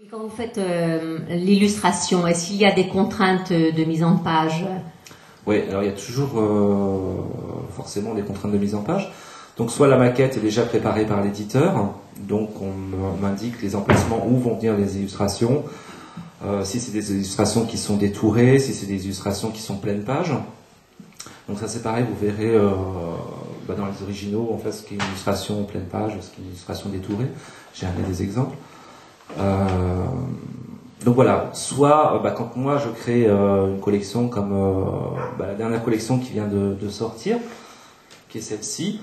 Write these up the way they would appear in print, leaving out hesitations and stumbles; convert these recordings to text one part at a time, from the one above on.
Et quand vous faites l'illustration, est-ce qu'il y a des contraintes de mise en page? Oui, alors il y a toujours forcément des contraintes de mise en page. Donc soit la maquette est déjà préparée par l'éditeur, donc on m'indique les emplacements où vont venir les illustrations, si c'est des illustrations qui sont détourées, si c'est des illustrations qui sont pleines pages. Donc ça c'est pareil, vous verrez dans les originaux, en fait, ce qui est une illustration pleine page, ce qui est une illustration détourée. J'ai amené des exemples. Donc voilà, soit quand moi je crée une collection comme la dernière collection qui vient de sortir, qui est celle-ci.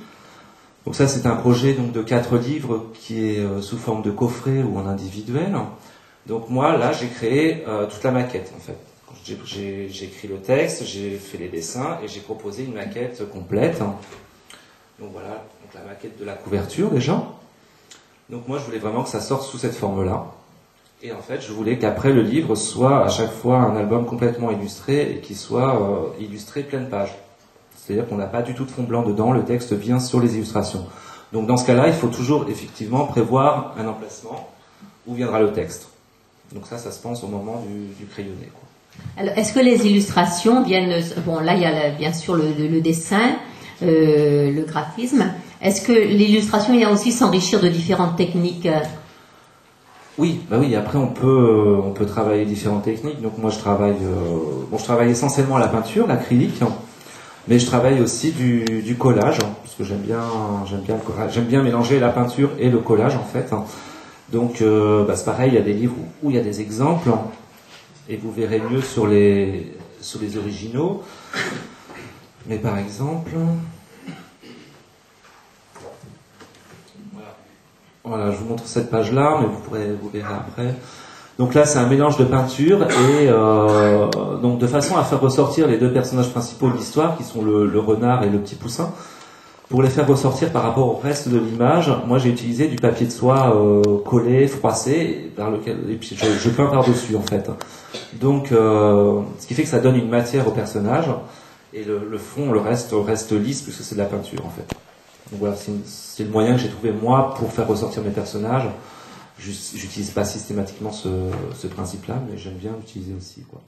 Donc ça c'est un projet donc de 4 livres qui est sous forme de coffret ou en individuel. Donc moi là j'ai créé toute la maquette en fait. J'ai écrit le texte, j'ai fait les dessins et j'ai proposé une maquette complète. Donc voilà, donc la maquette de la couverture déjà. Donc moi je voulais vraiment que ça sorte sous cette forme-là. Et en fait je voulais qu'après le livre soit à chaque fois un album complètement illustré et qu'il soit illustré pleine page. C'est-à-dire qu'on n'a pas du tout de fond blanc dedans, le texte vient sur les illustrations. Donc dans ce cas-là, il faut toujours effectivement prévoir un emplacement où viendra le texte. Donc ça se pense au moment du crayonné, quoi. Alors, est-ce que les illustrations viennent... Bon, là, il y a bien sûr le dessin, le graphisme. Est-ce que l'illustration vient aussi s'enrichir de différentes techniques? Oui, oui. Après, on peut travailler différentes techniques. Donc moi, je travaille essentiellement à la peinture, l'acrylique, mais je travaille aussi du collage, parce que j'aime bien mélanger la peinture et le collage, en fait. Donc, c'est pareil. Il y a des livres où il y a des exemples. Et vous verrez mieux sur les originaux. Mais par exemple, voilà, je vous montre cette page-là, mais vous verrez après. Donc là, c'est un mélange de peinture et donc de façon à faire ressortir les deux personnages principaux de l'histoire, qui sont le renard et le petit poussin. Pour les faire ressortir par rapport au reste de l'image, moi j'ai utilisé du papier de soie collé, froissé, et puis je peins par-dessus en fait. Donc, ce qui fait que ça donne une matière au personnage, et le fond, le reste lisse, puisque c'est de la peinture en fait. Donc voilà, c'est le moyen que j'ai trouvé moi pour faire ressortir mes personnages. J'utilise pas systématiquement ce principe-là, mais j'aime bien l'utiliser aussi, quoi.